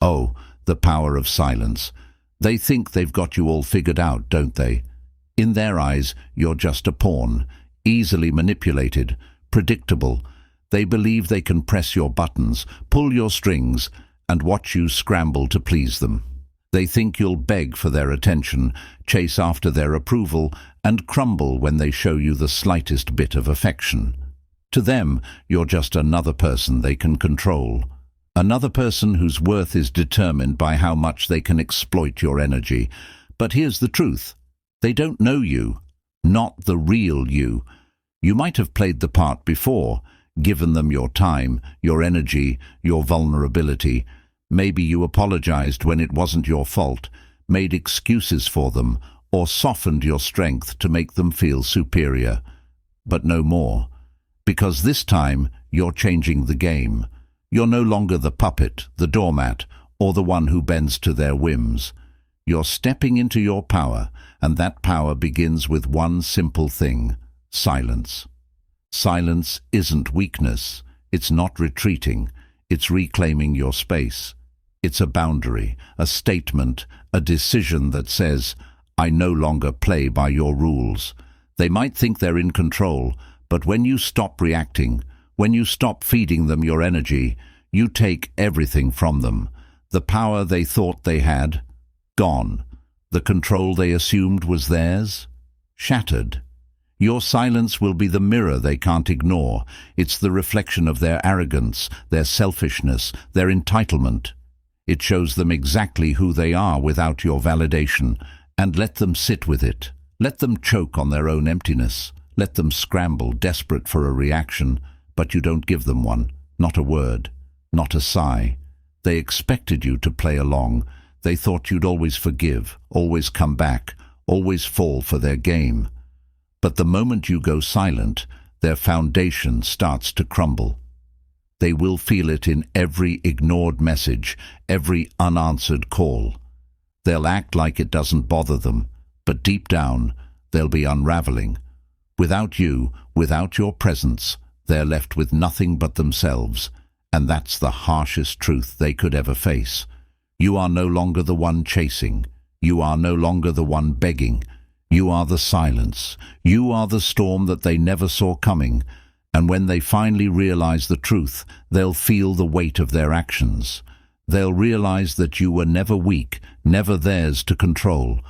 Oh, the power of silence. They think they've got you all figured out, don't they? In their eyes, you're just a pawn, easily manipulated, predictable. They believe they can press your buttons, pull your strings, and watch you scramble to please them. They think you'll beg for their attention, chase after their approval, and crumble when they show you the slightest bit of affection. To them, you're just another person they can control. Another person whose worth is determined by how much they can exploit your energy. But here's the truth. They don't know you, not the real you. You might have played the part before, given them your time, your energy, your vulnerability. Maybe you apologized when it wasn't your fault, made excuses for them, or softened your strength to make them feel superior. But no more. Because this time, you're changing the game. You're no longer the puppet, the doormat, or the one who bends to their whims. You're stepping into your power, and that power begins with one simple thing: silence. Silence isn't weakness. It's not retreating. It's reclaiming your space. It's a boundary, a statement, a decision that says, I no longer play by your rules. They might think they're in control, but when you stop reacting, when you stop feeding them your energy, you take everything from them. The power they thought they had, gone. The control they assumed was theirs, shattered. Your silence will be the mirror they can't ignore. It's the reflection of their arrogance, their selfishness, their entitlement. It shows them exactly who they are without your validation, and let them sit with it. Let them choke on their own emptiness. Let them scramble, desperate for a reaction, but you don't give them one, not a word, not a sigh. They expected you to play along. They thought you'd always forgive, always come back, always fall for their game. But the moment you go silent, their foundation starts to crumble. They will feel it in every ignored message, every unanswered call. They'll act like it doesn't bother them, but deep down, they'll be unraveling. Without you, without your presence, they're left with nothing but themselves, and that's the harshest truth they could ever face. You are no longer the one chasing. You are no longer the one begging. You are the silence. You are the storm that they never saw coming. And when they finally realize the truth, they'll feel the weight of their actions. They'll realize that you were never weak, never theirs to control.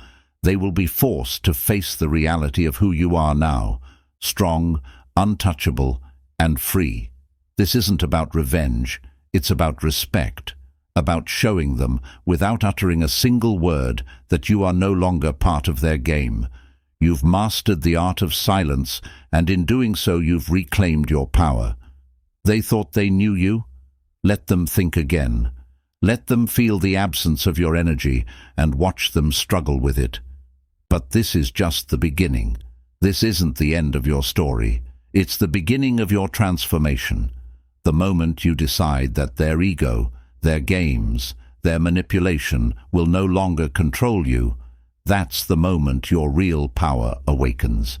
They will be forced to face the reality of who you are now, strong, untouchable, and free. This isn't about revenge. It's about respect, about showing them, without uttering a single word, that you are no longer part of their game. You've mastered the art of silence, and in doing so you've reclaimed your power. They thought they knew you? Let them think again. Let them feel the absence of your energy and watch them struggle with it. But this is just the beginning. This isn't the end of your story. It's the beginning of your transformation. The moment you decide that their ego, their games, their manipulation will no longer control you, that's the moment your real power awakens.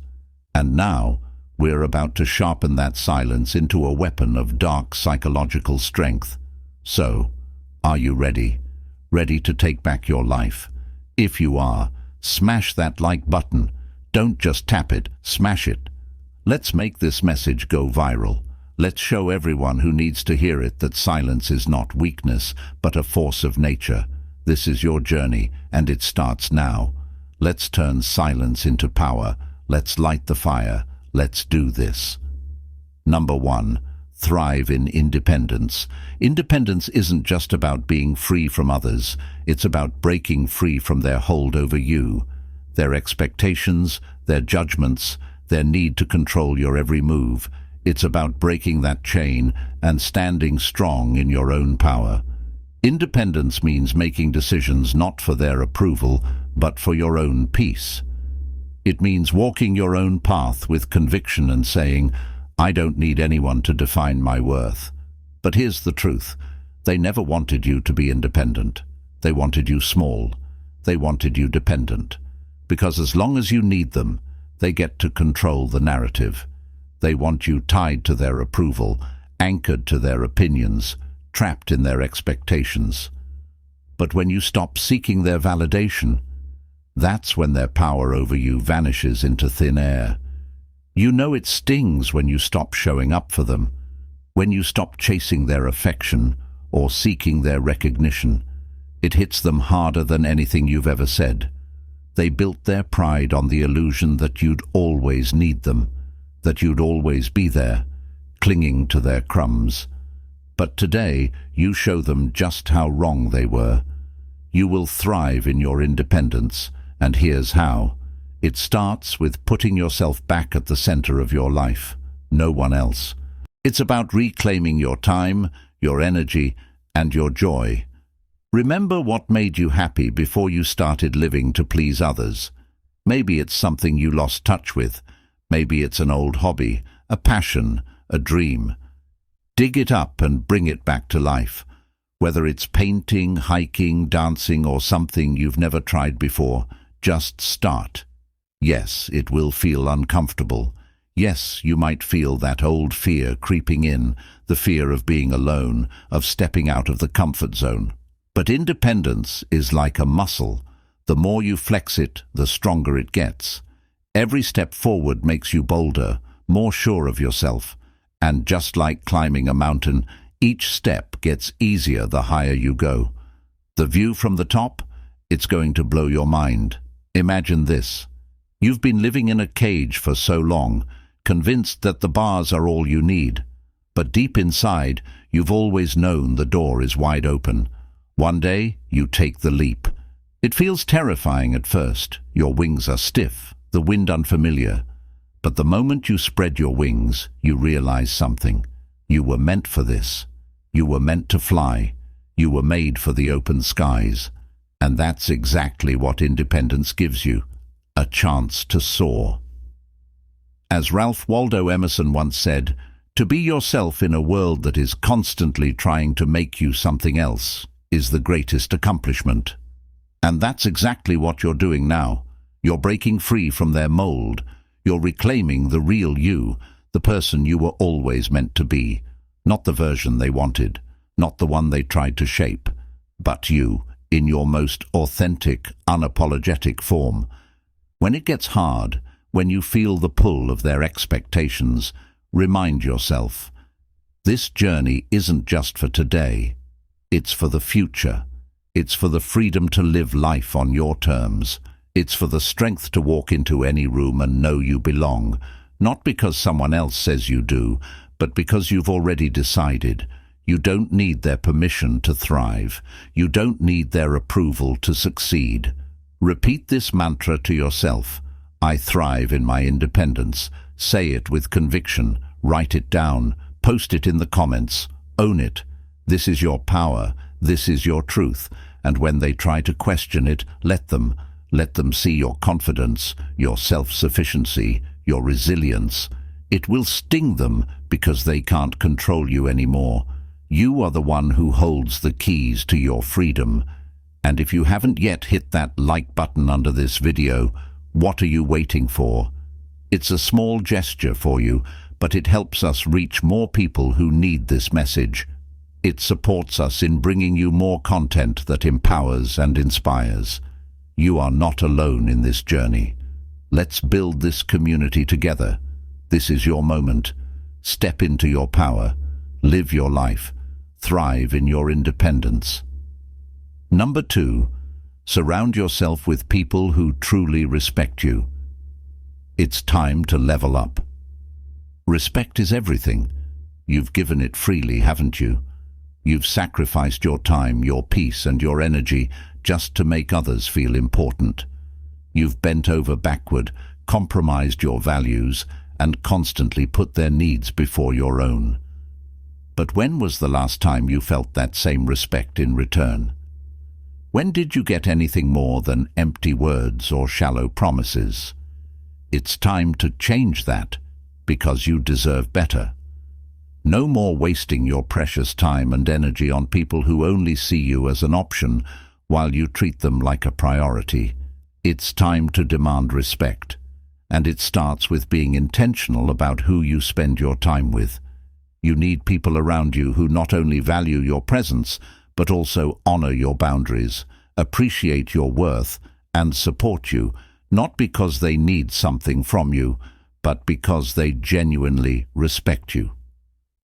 And now, we're about to sharpen that silence into a weapon of dark psychological strength. So, are you ready? Ready to take back your life? If you are, smash that like button. Don't just tap it, smash it. Let's make this message go viral. Let's show everyone who needs to hear it that silence is not weakness, but a force of nature. This is your journey, and it starts now. Let's turn silence into power. Let's light the fire. Let's do this. Number 1. Thrive in independence. Independence isn't just about being free from others. It's about breaking free from their hold over you, their expectations, their judgments, their need to control your every move. It's about breaking that chain and standing strong in your own power. Independence means making decisions not for their approval, but for your own peace. It means walking your own path with conviction and saying, I don't need anyone to define my worth. But here's the truth. They never wanted you to be independent. They wanted you small. They wanted you dependent. Because as long as you need them, they get to control the narrative. They want you tied to their approval, anchored to their opinions, trapped in their expectations. But when you stop seeking their validation, that's when their power over you vanishes into thin air. You know it stings when you stop showing up for them, when you stop chasing their affection or seeking their recognition. It hits them harder than anything you've ever said. They built their pride on the illusion that you'd always need them, that you'd always be there, clinging to their crumbs. But today, you show them just how wrong they were. You will thrive in your independence, and here's how. It starts with putting yourself back at the center of your life, no one else. It's about reclaiming your time, your energy, and your joy. Remember what made you happy before you started living to please others. Maybe it's something you lost touch with. Maybe it's an old hobby, a passion, a dream. Dig it up and bring it back to life. Whether it's painting, hiking, dancing, or something you've never tried before, just start. Yes, it will feel uncomfortable. Yes, you might feel that old fear creeping in, the fear of being alone, of stepping out of the comfort zone. But independence is like a muscle. The more you flex it, the stronger it gets. Every step forward makes you bolder, more sure of yourself. And just like climbing a mountain, each step gets easier the higher you go. The view from the top, it's going to blow your mind. Imagine this. You've been living in a cage for so long, convinced that the bars are all you need. But deep inside, you've always known the door is wide open. One day, you take the leap. It feels terrifying at first. Your wings are stiff, the wind unfamiliar. But the moment you spread your wings, you realize something. You were meant for this. You were meant to fly. You were made for the open skies. And that's exactly what independence gives you. A chance to soar. As Ralph Waldo Emerson once said, to be yourself in a world that is constantly trying to make you something else is the greatest accomplishment. And that's exactly what you're doing now. You're breaking free from their mold. You're reclaiming the real you, the person you were always meant to be. Not the version they wanted, not the one they tried to shape, but you, in your most authentic, unapologetic form. When it gets hard, when you feel the pull of their expectations, remind yourself, this journey isn't just for today. It's for the future. It's for the freedom to live life on your terms. It's for the strength to walk into any room and know you belong, not because someone else says you do, but because you've already decided. You don't need their permission to thrive. You don't need their approval to succeed. Repeat this mantra to yourself. I thrive in my independence. Say it with conviction. Write it down. Post it in the comments. Own it. This is your power. This is your truth. And when they try to question it, let them. Let them see your confidence, your self-sufficiency, your resilience. It will sting them because they can't control you anymore. You are the one who holds the keys to your freedom. And if you haven't yet hit that like button under this video, what are you waiting for? It's a small gesture for you, but it helps us reach more people who need this message. It supports us in bringing you more content that empowers and inspires. You are not alone in this journey. Let's build this community together. This is your moment. Step into your power. Live your life. Thrive in your independence. Number 2, surround yourself with people who truly respect you. It's time to level up. Respect is everything. You've given it freely, haven't you? You've sacrificed your time, your peace, and your energy just to make others feel important. You've bent over backward, compromised your values, and constantly put their needs before your own. But when was the last time you felt that same respect in return? When did you get anything more than empty words or shallow promises? It's time to change that, because you deserve better. No more wasting your precious time and energy on people who only see you as an option while you treat them like a priority. It's time to demand respect, and it starts with being intentional about who you spend your time with. You need people around you who not only value your presence, but also honor your boundaries, appreciate your worth, and support you, not because they need something from you, but because they genuinely respect you.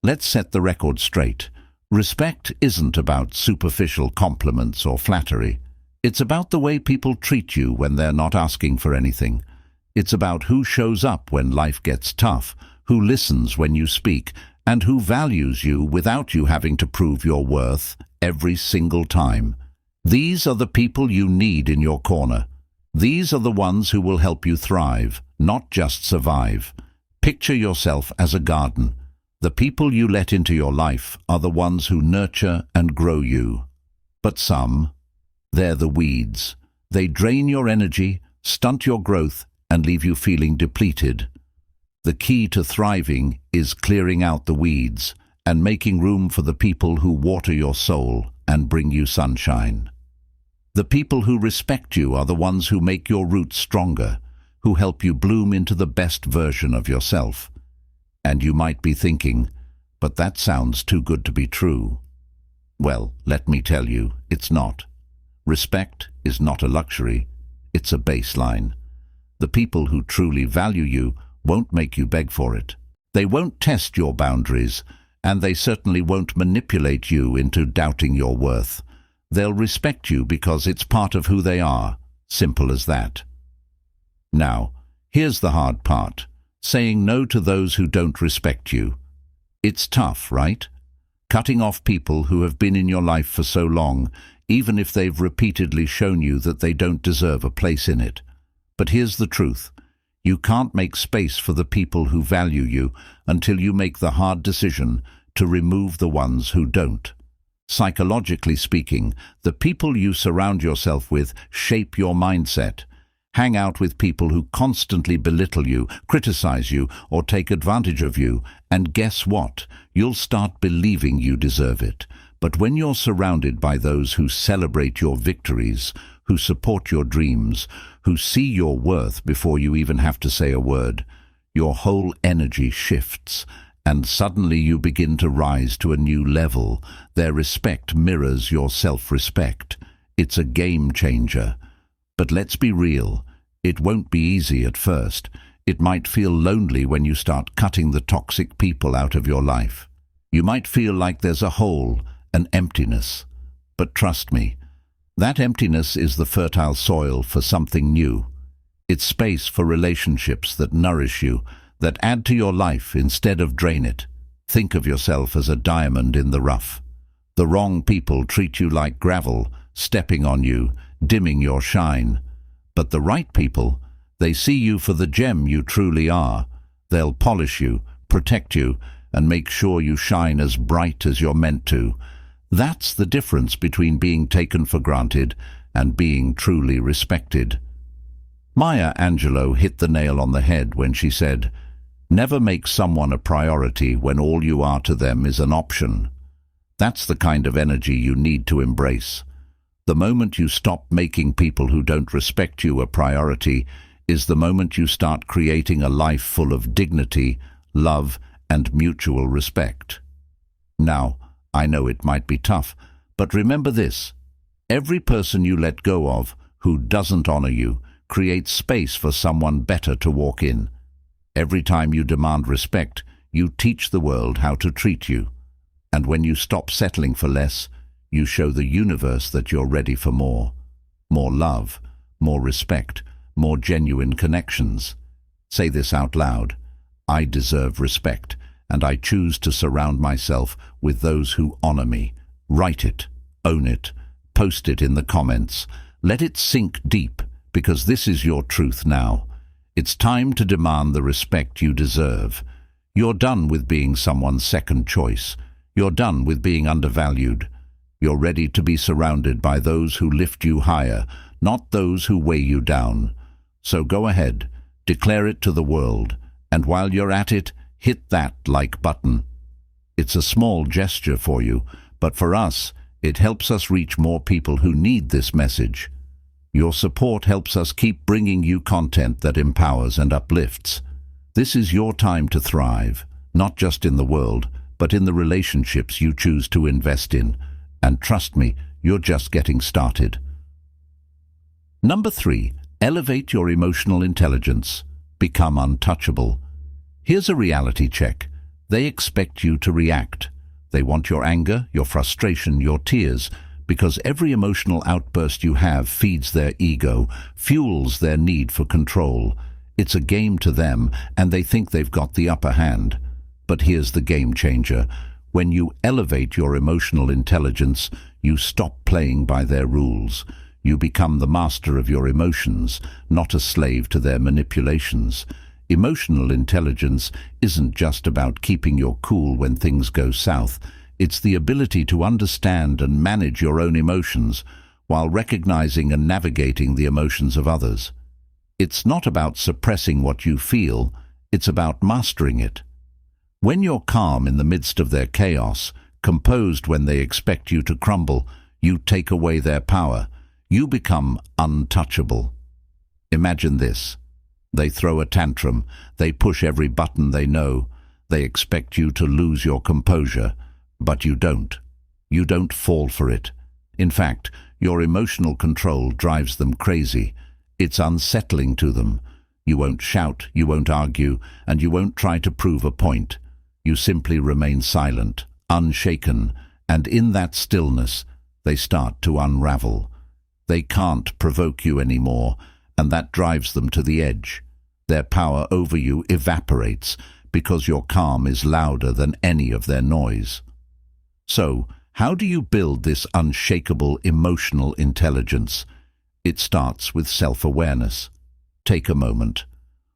Let's set the record straight. Respect isn't about superficial compliments or flattery. It's about the way people treat you when they're not asking for anything. It's about who shows up when life gets tough, who listens when you speak, and who values you without you having to prove your worth every single time. These are the people you need in your corner. These are the ones who will help you thrive, not just survive. Picture yourself as a garden. The people you let into your life are the ones who nurture and grow you. But some, they're the weeds. They drain your energy, stunt your growth, and leave you feeling depleted. The key to thriving is clearing out the weeds and making room for the people who water your soul and bring you sunshine. The people who respect you are the ones who make your roots stronger, who help you bloom into the best version of yourself. And you might be thinking, but that sounds too good to be true. Well, let me tell you, it's not. Respect is not a luxury, it's a baseline. The people who truly value you won't make you beg for it. They won't test your boundaries, and they certainly won't manipulate you into doubting your worth. They'll respect you because it's part of who they are. Simple as that. Now, here's the hard part. Saying no to those who don't respect you. It's tough, right? Cutting off people who have been in your life for so long, even if they've repeatedly shown you that they don't deserve a place in it. But here's the truth. You can't make space for the people who value you until you make the hard decision to remove the ones who don't. Psychologically speaking, the people you surround yourself with shape your mindset. Hang out with people who constantly belittle you, criticize you, or take advantage of you, and guess what? You'll start believing you deserve it. But when you're surrounded by those who celebrate your victories, who support your dreams, who see your worth before you even have to say a word, your whole energy shifts, and suddenly you begin to rise to a new level. Their respect mirrors your self-respect. It's a game changer. But let's be real. It won't be easy at first. It might feel lonely when you start cutting the toxic people out of your life. You might feel like there's a hole, an emptiness. But trust me, that emptiness is the fertile soil for something new. It's space for relationships that nourish you, that add to your life instead of drain it. Think of yourself as a diamond in the rough. The wrong people treat you like gravel, stepping on you, dimming your shine. But the right people, they see you for the gem you truly are. They'll polish you, protect you, and make sure you shine as bright as you're meant to. That's the difference between being taken for granted and being truly respected. Maya Angelou hit the nail on the head when she said, "Never make someone a priority when all you are to them is an option." That's the kind of energy you need to embrace. The moment you stop making people who don't respect you a priority is the moment you start creating a life full of dignity, love, and mutual respect. Now, I know it might be tough, but remember this. Every person you let go of who doesn't honor you creates space for someone better to walk in. Every time you demand respect, you teach the world how to treat you. And when you stop settling for less, you show the universe that you're ready for more. More love, more respect, more genuine connections. Say this out loud. I deserve respect, and I choose to surround myself with those who honor me. Write it, own it, post it in the comments. Let it sink deep, because this is your truth now. It's time to demand the respect you deserve. You're done with being someone's second choice. You're done with being undervalued. You're ready to be surrounded by those who lift you higher, not those who weigh you down. So go ahead, declare it to the world, and while you're at it, hit that like button. It's a small gesture for you, but for us, it helps us reach more people who need this message. Your support helps us keep bringing you content that empowers and uplifts. This is your time to thrive, not just in the world, but in the relationships you choose to invest in. And trust me, you're just getting started. Number 3, elevate your emotional intelligence. Become untouchable. Here's a reality check. They expect you to react. They want your anger, your frustration, your tears, because every emotional outburst you have feeds their ego, fuels their need for control. It's a game to them, and they think they've got the upper hand. But here's the game changer. When you elevate your emotional intelligence, you stop playing by their rules. You become the master of your emotions, not a slave to their manipulations. Emotional intelligence isn't just about keeping your cool when things go south. It's the ability to understand and manage your own emotions while recognizing and navigating the emotions of others. It's not about suppressing what you feel, it's about mastering it. When you're calm in the midst of their chaos, composed when they expect you to crumble, you take away their power. You become untouchable. Imagine this. They throw a tantrum. They push every button they know. They expect you to lose your composure. But you don't. You don't fall for it. In fact, your emotional control drives them crazy. It's unsettling to them. You won't shout, you won't argue, and you won't try to prove a point. You simply remain silent, unshaken, and in that stillness, they start to unravel. They can't provoke you anymore, and that drives them to the edge. Their power over you evaporates because your calm is louder than any of their noise. So, how do you build this unshakable emotional intelligence? It starts with self-awareness. Take a moment.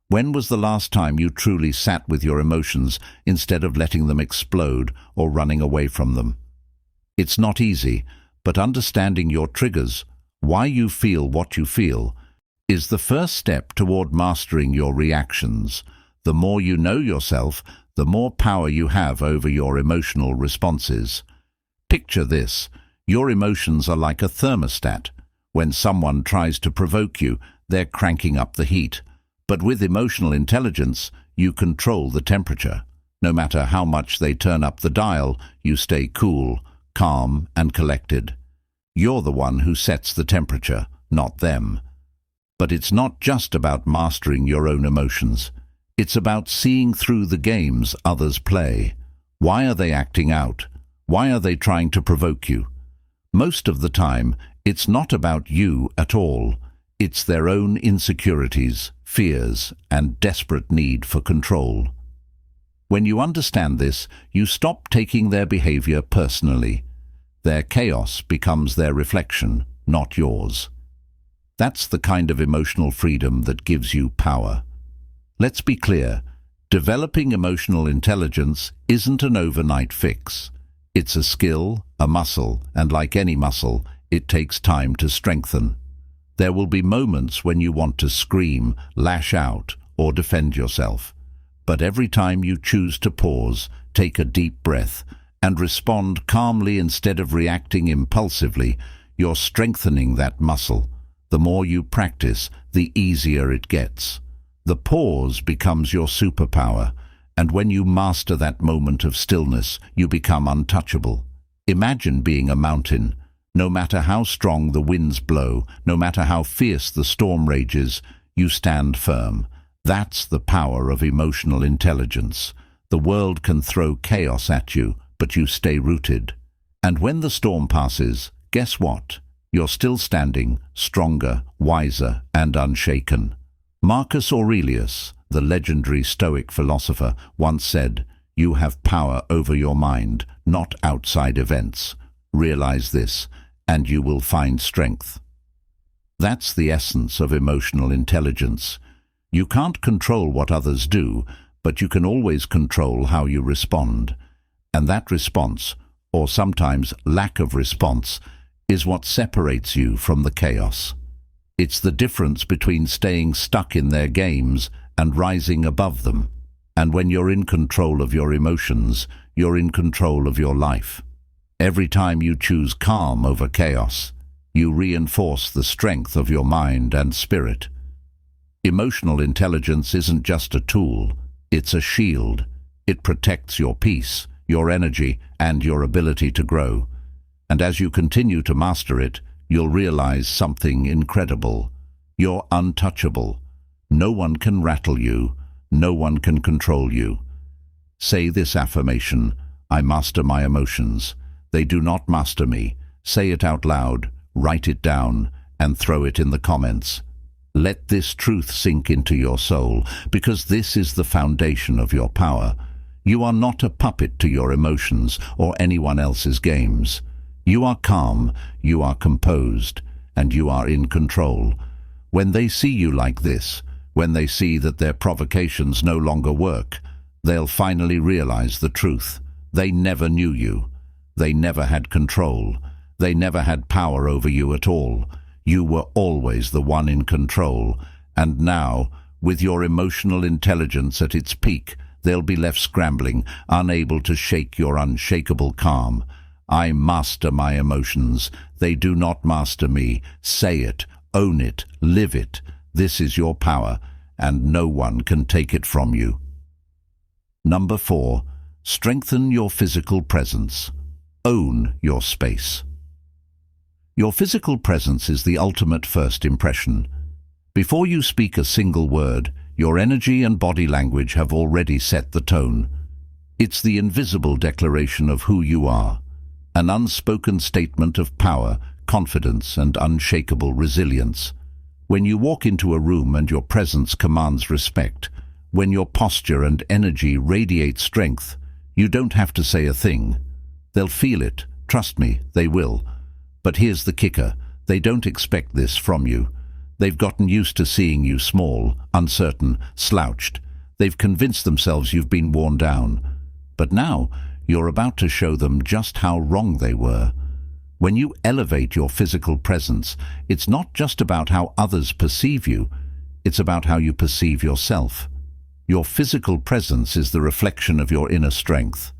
When was the last time you truly sat with your emotions instead of letting them explode or running away from them? It's not easy, but understanding your triggers, why you feel what you feel, is the first step toward mastering your reactions. The more you know yourself, the more power you have over your emotional responses. Picture this. Your emotions are like a thermostat. When someone tries to provoke you, they're cranking up the heat. But with emotional intelligence, you control the temperature. No matter how much they turn up the dial, you stay cool, calm, and collected. You're the one who sets the temperature, not them. But it's not just about mastering your own emotions. It's about seeing through the games others play. Why are they acting out? Why are they trying to provoke you? Most of the time, it's not about you at all. It's their own insecurities, fears, and desperate need for control. When you understand this, you stop taking their behavior personally. Their chaos becomes their reflection, not yours. That's the kind of emotional freedom that gives you power. Let's be clear, developing emotional intelligence isn't an overnight fix. It's a skill, a muscle, and like any muscle, it takes time to strengthen. There will be moments when you want to scream, lash out, or defend yourself. But every time you choose to pause, take a deep breath, and respond calmly instead of reacting impulsively, you're strengthening that muscle. The more you practice, the easier it gets. The pause becomes your superpower, and when you master that moment of stillness, you become untouchable. Imagine being a mountain. No matter how strong the winds blow, no matter how fierce the storm rages, you stand firm. That's the power of emotional intelligence. The world can throw chaos at you, but you stay rooted. And when the storm passes, guess what? You're still standing, stronger, wiser, and unshaken. Marcus Aurelius, the legendary Stoic philosopher, once said, "You have power over your mind, not outside events. Realize this, and you will find strength." That's the essence of emotional intelligence. You can't control what others do, but you can always control how you respond. And that response, or sometimes lack of response, is what separates you from the chaos. It's the difference between staying stuck in their games and rising above them. And when you're in control of your emotions, you're in control of your life. Every time you choose calm over chaos, you reinforce the strength of your mind and spirit. Emotional intelligence isn't just a tool, it's a shield. It protects your peace, your energy, and your ability to grow. And as you continue to master it, you'll realize something incredible. You're untouchable. No one can rattle you. No one can control you. Say this affirmation: I master my emotions. They do not master me. Say it out loud, write it down, and throw it in the comments. Let this truth sink into your soul, because this is the foundation of your power. You are not a puppet to your emotions or anyone else's games. You are calm, you are composed, and you are in control. When they see you like this, when they see that their provocations no longer work, they'll finally realize the truth. They never knew you. They never had control. They never had power over you at all. You were always the one in control. And now, with your emotional intelligence at its peak, they'll be left scrambling, unable to shake your unshakable calm. I master my emotions. They do not master me. Say it, own it, live it. This is your power, and no one can take it from you. Number 4. Strengthen your physical presence. Own your space. Your physical presence is the ultimate first impression. Before you speak a single word, your energy and body language have already set the tone. It's the invisible declaration of who you are, an unspoken statement of power, confidence, and unshakable resilience. When you walk into a room and your presence commands respect, when your posture and energy radiate strength, you don't have to say a thing. They'll feel it. Trust me, they will. But here's the kicker. They don't expect this from you. They've gotten used to seeing you small, uncertain, slouched. They've convinced themselves you've been worn down. But now, you're about to show them just how wrong they were. When you elevate your physical presence, it's not just about how others perceive you. It's about how you perceive yourself. Your physical presence is the reflection of your inner strength.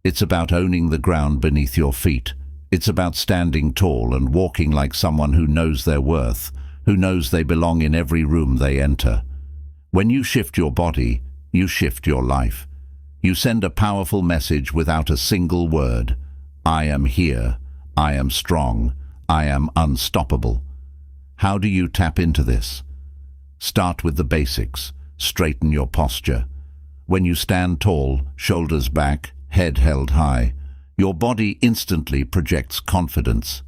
It's about owning the ground beneath your feet. It's about standing tall and walking like someone who knows their worth, who knows they belong in every room they enter. When you shift your body, you shift your life. You send a powerful message without a single word. I am here. I am strong. I am unstoppable. How do you tap into this? Start with the basics. Straighten your posture. When you stand tall, shoulders back, head held high, your body instantly projects confidence,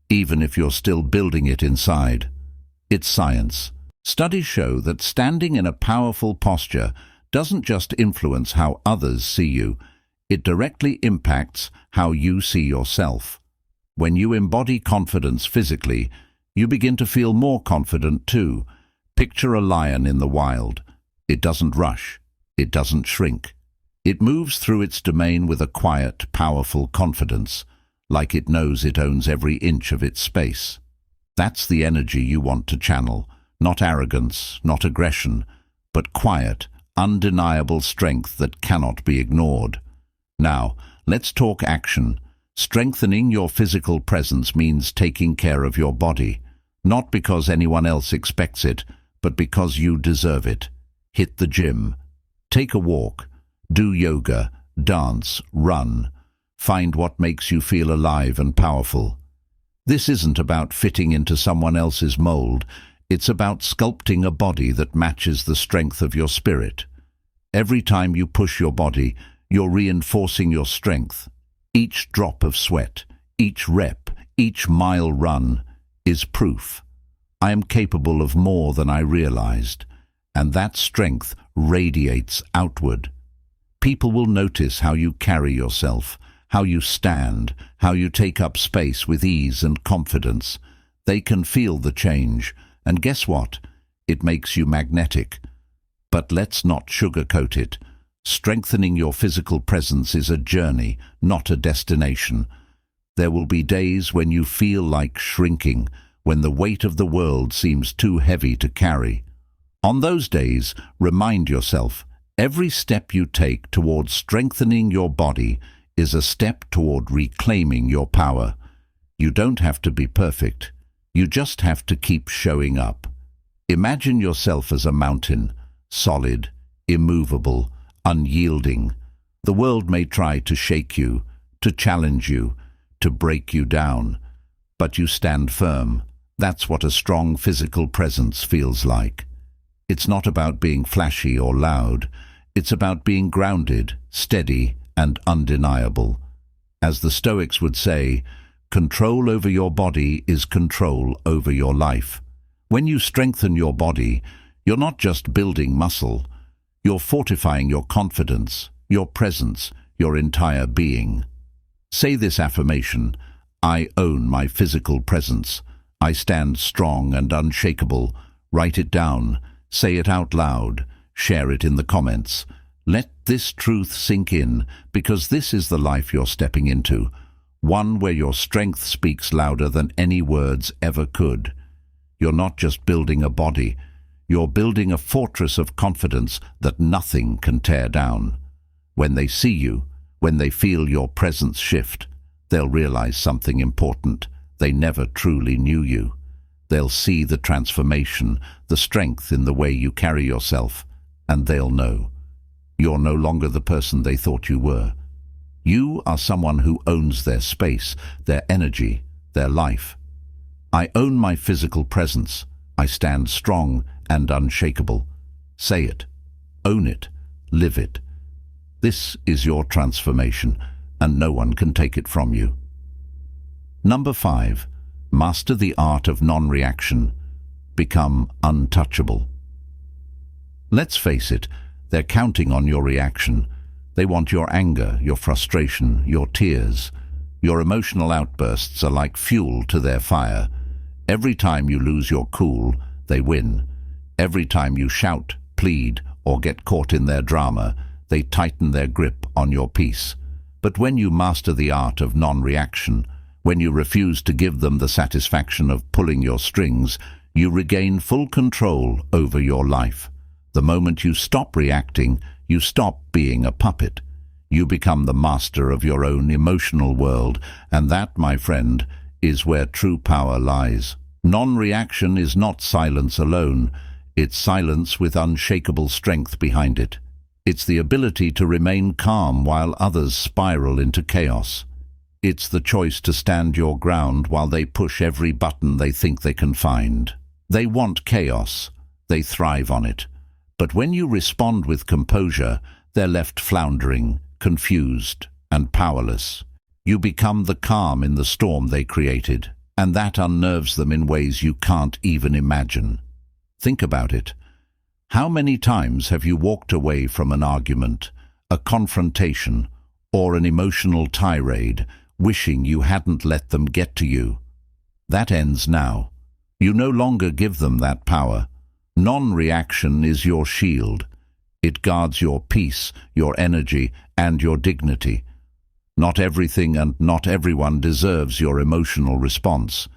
even if you're still building it inside. It's science. Studies show that standing in a powerful posture doesn't just influence how others see you, it directly impacts how you see yourself. When you embody confidence physically, you begin to feel more confident too. Picture a lion in the wild. It doesn't rush. It doesn't shrink. It moves through its domain with a quiet, powerful confidence, like it knows it owns every inch of its space. That's the energy you want to channel. Not arrogance, not aggression, but quiet, undeniable strength that cannot be ignored. Now, let's talk action. Strengthening your physical presence means taking care of your body, not because anyone else expects it, but because you deserve it. Hit the gym. Take a walk. Do yoga, dance, run. Find what makes you feel alive and powerful. This isn't about fitting into someone else's mold. It's about sculpting a body that matches the strength of your spirit. Every time you push your body, you're reinforcing your strength. Each drop of sweat, each rep, each mile run is proof. I am capable of more than I realized, and that strength radiates outward. People will notice how you carry yourself, how you stand, how you take up space with ease and confidence. They can feel the change, and guess what? It makes you magnetic. But let's not sugarcoat it. Strengthening your physical presence is a journey, not a destination. There will be days when you feel like shrinking, when the weight of the world seems too heavy to carry. On those days, remind yourself, every step you take towards strengthening your body is a step toward reclaiming your power. You don't have to be perfect. You just have to keep showing up. Imagine yourself as a mountain, solid, immovable, unyielding. The world may try to shake you, to challenge you, to break you down. But you stand firm. That's what a strong physical presence feels like. It's not about being flashy or loud. It's about being grounded, steady, and undeniable. As the Stoics would say, control over your body is control over your life. When you strengthen your body, you're not just building muscle. You're fortifying your confidence, your presence, your entire being. Say this affirmation: I own my physical presence. I stand strong and unshakable. Write it down. Say it out loud. Share it in the comments. Let this truth sink in, because this is the life you're stepping into. One where your strength speaks louder than any words ever could. You're not just building a body. You're building a fortress of confidence that nothing can tear down. When they see you, when they feel your presence shift, they'll realize something important. They never truly knew you. They'll see the transformation, the strength in the way you carry yourself, and they'll know. You're no longer the person they thought you were. You are someone who owns their space, their energy, their life. I own my physical presence. I stand strong and unshakable. Say it. Own it. Live it. This is your transformation, and no one can take it from you. Number 5. Master the art of non-reaction. Become untouchable. Let's face it, they're counting on your reaction. They want your anger, your frustration, your tears. Your emotional outbursts are like fuel to their fire. Every time you lose your cool, they win. Every time you shout, plead, or get caught in their drama, they tighten their grip on your peace. But when you master the art of non-reaction, when you refuse to give them the satisfaction of pulling your strings, you regain full control over your life. The moment you stop reacting, you stop being a puppet. You become the master of your own emotional world, and that, my friend, is where true power lies. Non-reaction is not silence alone. It's silence with unshakable strength behind it. It's the ability to remain calm while others spiral into chaos. It's the choice to stand your ground while they push every button they think they can find. They want chaos. They thrive on it. But when you respond with composure, they're left floundering, confused, and powerless. You become the calm in the storm they created, and that unnerves them in ways you can't even imagine. Think about it. How many times have you walked away from an argument, a confrontation, or an emotional tirade, wishing you hadn't let them get to you? That ends now. You no longer give them that power. Non-reaction is your shield. It guards your peace, your energy, and your dignity. Not everything and not everyone deserves your emotional response.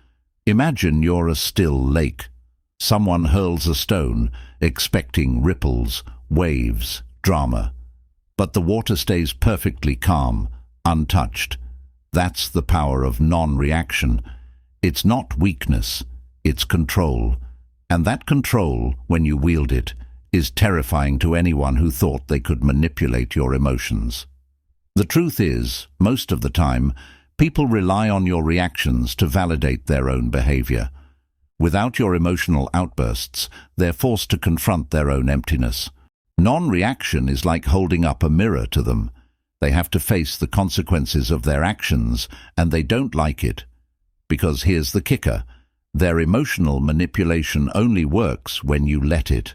Imagine you're a still lake. Someone hurls a stone, expecting ripples, waves, drama. But the water stays perfectly calm, untouched. That's the power of non-reaction. It's not weakness, it's control. And that control, when you wield it, is terrifying to anyone who thought they could manipulate your emotions. The truth is, most of the time, people rely on your reactions to validate their own behavior. Without your emotional outbursts, they're forced to confront their own emptiness. Non-reaction is like holding up a mirror to them. They have to face the consequences of their actions, and they don't like it. Because here's the kicker: their emotional manipulation only works when you let it.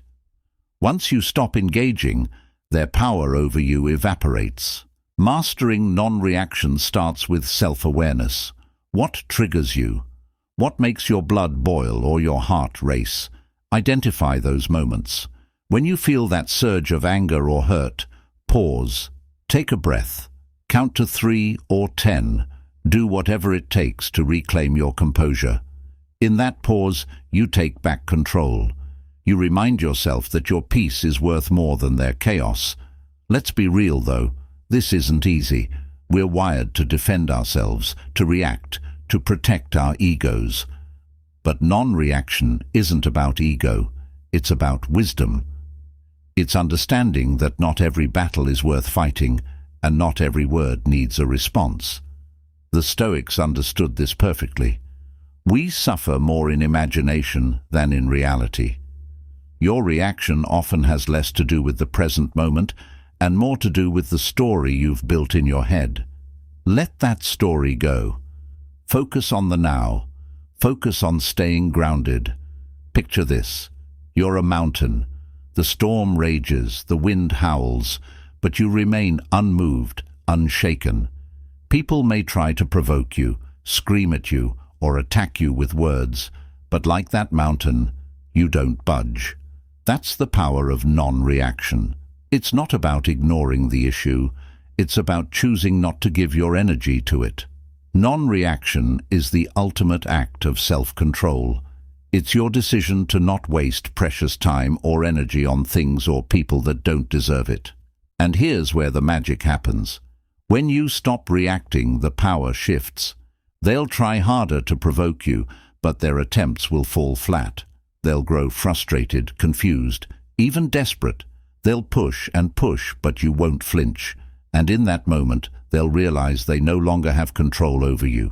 Once you stop engaging, their power over you evaporates. Mastering non-reaction starts with self-awareness. What triggers you? What makes your blood boil or your heart race? Identify those moments. When you feel that surge of anger or hurt, pause, take a breath, count to 3 or 10. Do whatever it takes to reclaim your composure. In that pause, you take back control. You remind yourself that your peace is worth more than their chaos. Let's be real, though. This isn't easy. We're wired to defend ourselves, to react, to protect our egos. But non-reaction isn't about ego. It's about wisdom. It's understanding that not every battle is worth fighting, and not every word needs a response. The Stoics understood this perfectly. We suffer more in imagination than in reality. Your reaction often has less to do with the present moment and more to do with the story you've built in your head. Let that story go. Focus on the now. Focus on staying grounded. Picture this. You're a mountain. The storm rages, the wind howls, but you remain unmoved, unshaken. People may try to provoke you, scream at you, or attack you with words, but like that mountain, you don't budge. That's the power of non-reaction. It's not about ignoring the issue, it's about choosing not to give your energy to it. Non-reaction is the ultimate act of self-control. It's your decision to not waste precious time or energy on things or people that don't deserve it. And here's where the magic happens. When you stop reacting, the power shifts. They'll try harder to provoke you, but their attempts will fall flat. They'll grow frustrated, confused, even desperate. They'll push and push, but you won't flinch. And in that moment, they'll realize they no longer have control over you.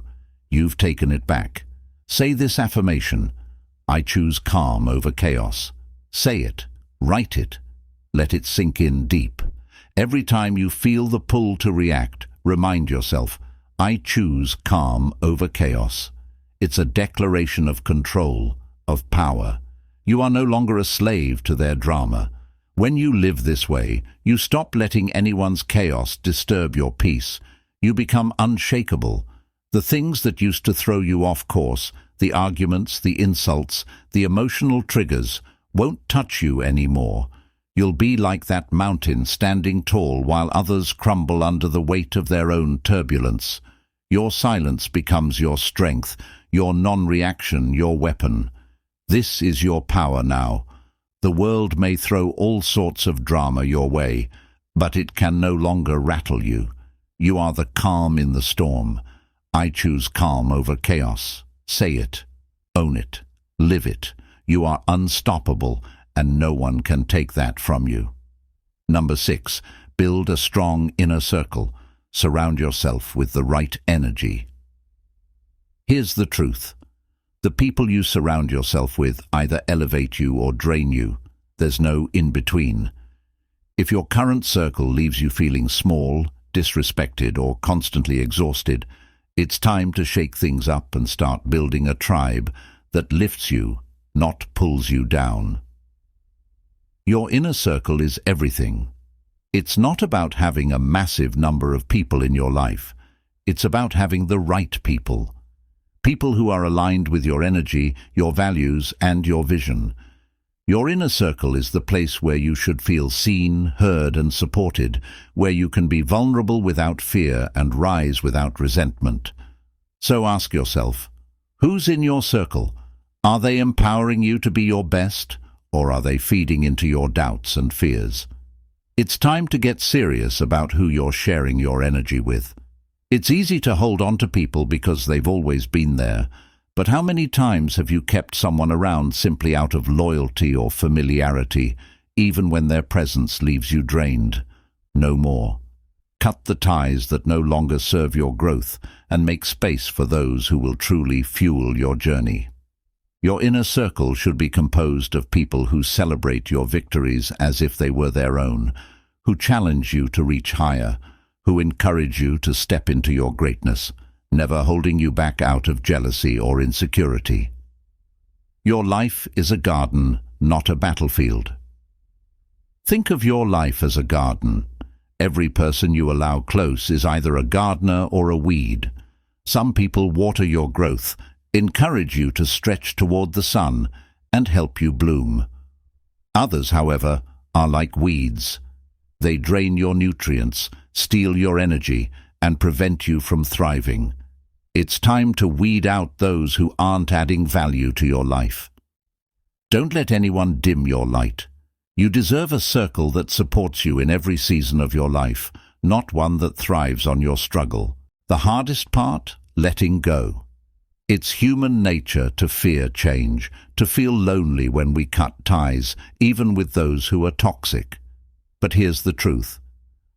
You've taken it back. Say this affirmation: I choose calm over chaos. Say it. Write it. Let it sink in deep. Every time you feel the pull to react, remind yourself, I choose calm over chaos. It's a declaration of control, of power. You are no longer a slave to their drama. When you live this way, you stop letting anyone's chaos disturb your peace. You become unshakable. The things that used to throw you off course, the arguments, the insults, the emotional triggers, won't touch you anymore. You'll be like that mountain standing tall while others crumble under the weight of their own turbulence. Your silence becomes your strength, your non-reaction your weapon. This is your power now. The world may throw all sorts of drama your way, but it can no longer rattle you. You are the calm in the storm. I choose calm over chaos. Say it. Own it. Live it. You are unstoppable, and no one can take that from you. Number 6. Build a strong inner circle. Surround yourself with the right energy. Here's the truth. The people you surround yourself with either elevate you or drain you. There's no in-between. If your current circle leaves you feeling small, disrespected, or constantly exhausted, it's time to shake things up and start building a tribe that lifts you, not pulls you down. Your inner circle is everything. It's not about having a massive number of people in your life. It's about having the right people. People who are aligned with your energy, your values, and your vision. Your inner circle is the place where you should feel seen, heard, and supported, where you can be vulnerable without fear and rise without resentment. So ask yourself, who's in your circle? Are they empowering you to be your best, or are they feeding into your doubts and fears? It's time to get serious about who you're sharing your energy with. It's easy to hold on to people because they've always been there, but how many times have you kept someone around simply out of loyalty or familiarity, even when their presence leaves you drained? No more. Cut the ties that no longer serve your growth and make space for those who will truly fuel your journey. Your inner circle should be composed of people who celebrate your victories as if they were their own, who challenge you to reach higher, who encourage you to step into your greatness, never holding you back out of jealousy or insecurity. Your life is a garden, not a battlefield. Think of your life as a garden. Every person you allow close is either a gardener or a weed. Some people water your growth, encourage you to stretch toward the sun, and help you bloom. Others, however, are like weeds. They drain your nutrients, steal your energy, and prevent you from thriving. It's time to weed out those who aren't adding value to your life. Don't let anyone dim your light. You deserve a circle that supports you in every season of your life, not one that thrives on your struggle. The hardest part? Letting go. It's human nature to fear change, to feel lonely when we cut ties, even with those who are toxic. But here's the truth.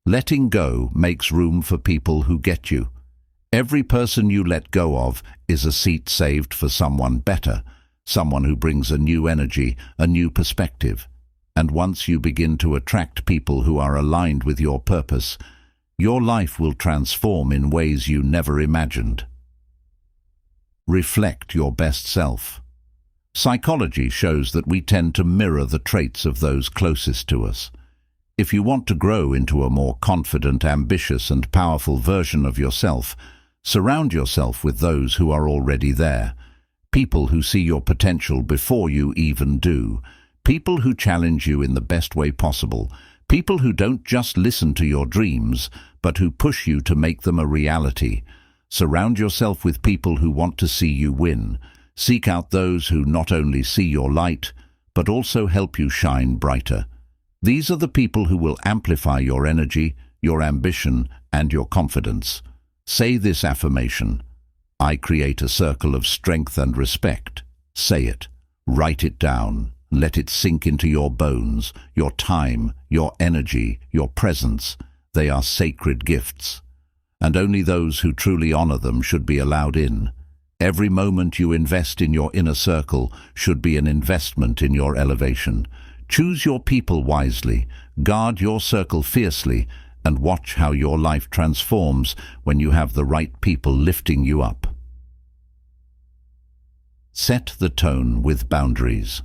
Letting go makes room for people who get you. Every person you let go of is a seat saved for someone better, someone who brings a new energy, a new perspective. And once you begin to attract people who are aligned with your purpose, your life will transform in ways you never imagined. Reflect your best self. Psychology shows that we tend to mirror the traits of those closest to us. If you want to grow into a more confident, ambitious, and powerful version of yourself, surround yourself with those who are already there. People who see your potential before you even do. People who challenge you in the best way possible. People who don't just listen to your dreams, but who push you to make them a reality. Surround yourself with people who want to see you win. Seek out those who not only see your light, but also help you shine brighter. These are the people who will amplify your energy, your ambition, and your confidence. Say this affirmation: I create a circle of strength and respect. Say it. Write it down. Let it sink into your bones, your time, your energy, your presence. They are sacred gifts, and only those who truly honor them should be allowed in. Every moment you invest in your inner circle should be an investment in your elevation. Choose your people wisely, guard your circle fiercely, and watch how your life transforms when you have the right people lifting you up. Set the tone with boundaries.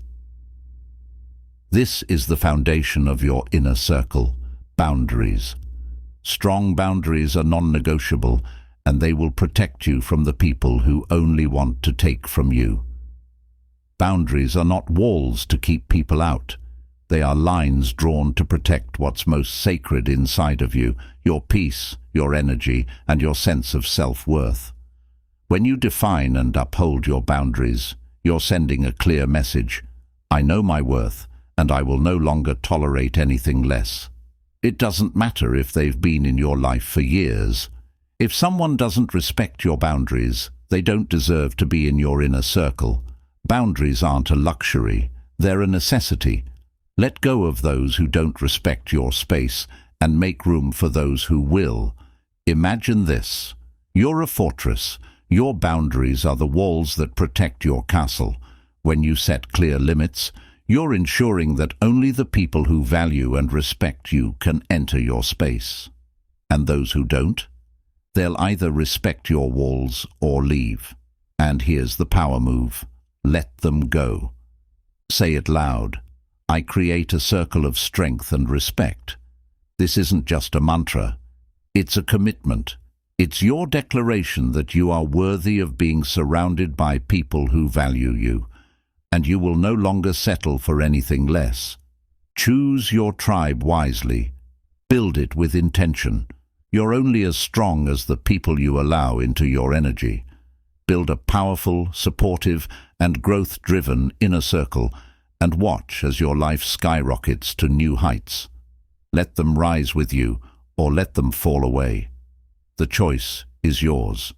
This is the foundation of your inner circle: boundaries. Strong boundaries are non-negotiable, and they will protect you from the people who only want to take from you. Boundaries are not walls to keep people out. They are lines drawn to protect what's most sacred inside of you: your peace, your energy, and your sense of self-worth. When you define and uphold your boundaries, you're sending a clear message: I know my worth, and I will no longer tolerate anything less. It doesn't matter if they've been in your life for years. If someone doesn't respect your boundaries, they don't deserve to be in your inner circle. Boundaries aren't a luxury, they're a necessity. Let go of those who don't respect your space and make room for those who will. Imagine this: you're a fortress. Your boundaries are the walls that protect your castle. When you set clear limits, you're ensuring that only the people who value and respect you can enter your space. And those who don't? They'll either respect your walls or leave. And here's the power move: let them go. Say it loud: I create a circle of strength and respect. This isn't just a mantra. It's a commitment. It's your declaration that you are worthy of being surrounded by people who value you, and you will no longer settle for anything less. Choose your tribe wisely. Build it with intention. You're only as strong as the people you allow into your energy. Build a powerful, supportive, and growth-driven inner circle, and watch as your life skyrockets to new heights. Let them rise with you, or let them fall away. The choice is yours.